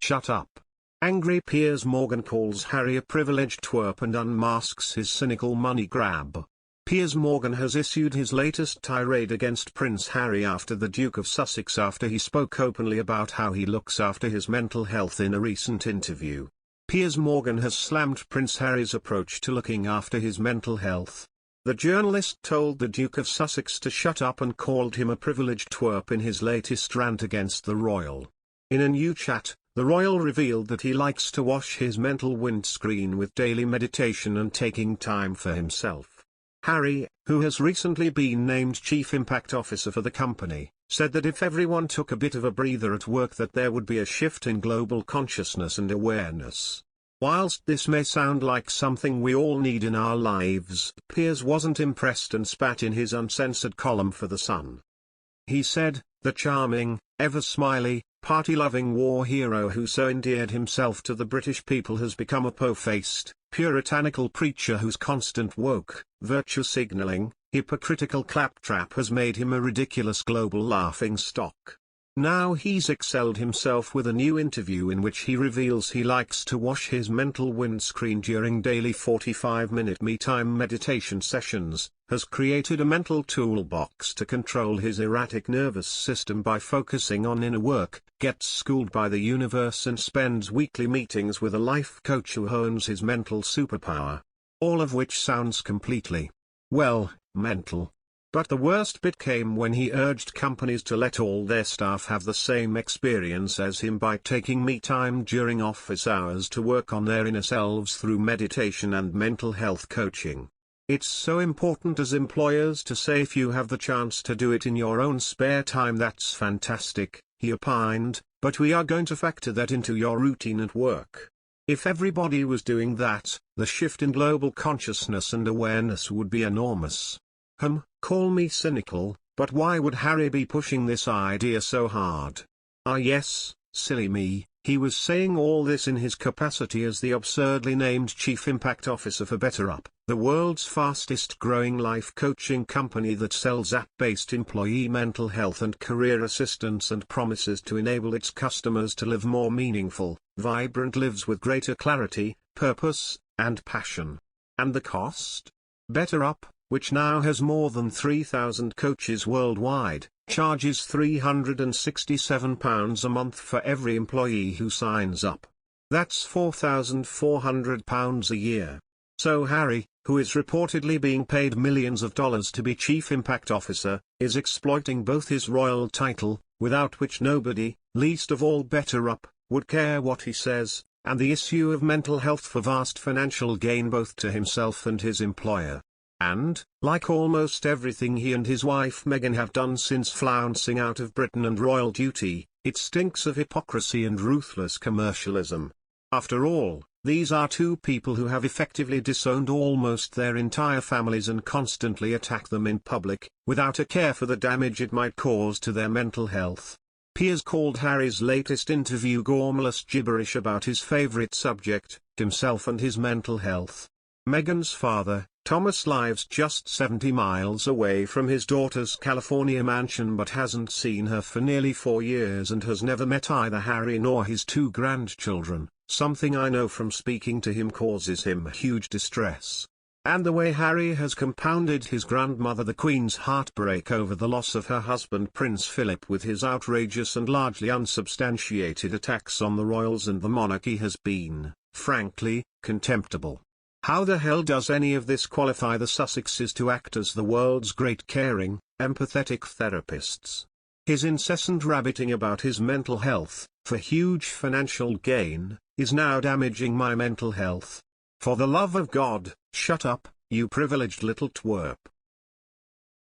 Shut up. Angry Piers Morgan calls Harry a privileged twerp and unmasks his cynical money grab. Piers Morgan has issued his latest tirade against Prince Harry after the Duke of Sussex after he spoke openly about how he looks after his mental health in a recent interview. Piers Morgan has slammed Prince Harry's approach to looking after his mental health. The journalist told the Duke of Sussex to shut up and called him a privileged twerp in his latest rant against the royal. In a new chat, the royal revealed that he likes to wash his mental windscreen with daily meditation and taking time for himself. Harry, who has recently been named Chief Impact Officer for the company, said that if everyone took a bit of a breather at work that there would be a shift in global consciousness and awareness. Whilst this may sound like something we all need in our lives, Piers wasn't impressed and spat in his uncensored column for The Sun. He said, "The charming, ever-smiley, party-loving war hero who so endeared himself to the British people has become a po-faced, puritanical preacher whose constant woke, virtue-signalling, hypocritical claptrap has made him a ridiculous global laughingstock. Now he's excelled himself with a new interview in which he reveals he likes to wash his mental windscreen during daily 45-minute me-time meditation sessions, has created a mental toolbox to control his erratic nervous system by focusing on inner work, gets schooled by the universe and spends weekly meetings with a life coach who hones his mental superpower." All of which sounds completely, well, mental. But the worst bit came when he urged companies to let all their staff have the same experience as him by taking me time during office hours to work on their inner selves through meditation and mental health coaching. "It's so important as employers to say if you have the chance to do it in your own spare time, that's fantastic," he opined, "but we are going to factor that into your routine at work. If everybody was doing that, the shift in global consciousness and awareness would be enormous." Call me cynical, but why would Harry be pushing this idea so hard? Ah yes, silly me, he was saying all this in his capacity as the absurdly named Chief Impact Officer for BetterUp, the world's fastest growing life coaching company that sells app-based employee mental health and career assistance and promises to enable its customers to live more meaningful, vibrant lives with greater clarity, purpose, and passion. And the cost? BetterUp, which now has more than 3,000 coaches worldwide, charges £367 a month for every employee who signs up. That's £4,400 a year. So Harry, who is reportedly being paid millions of dollars to be Chief Impact Officer, is exploiting both his royal title, without which nobody, least of all BetterUp, would care what he says, and the issue of mental health for vast financial gain both to himself and his employer. And, like almost everything he and his wife Meghan have done since flouncing out of Britain and royal duty, it stinks of hypocrisy and ruthless commercialism. After all, these are two people who have effectively disowned almost their entire families and constantly attack them in public, without a care for the damage it might cause to their mental health. Piers called Harry's latest interview gormless gibberish about his favourite subject, himself and his mental health. Meghan's father, Thomas, lives just 70 miles away from his daughter's California mansion but hasn't seen her for nearly 4 years and has never met either Harry nor his 2 grandchildren. Something I know from speaking to him causes him huge distress. And the way Harry has compounded his grandmother the Queen's heartbreak over the loss of her husband Prince Philip with his outrageous and largely unsubstantiated attacks on the royals and the monarchy has been, frankly, contemptible. How the hell does any of this qualify the Sussexes to act as the world's great caring, empathetic therapists? His incessant rabbiting about his mental health, for huge financial gain, is now damaging my mental health. For the love of God, shut up, you privileged little twerp.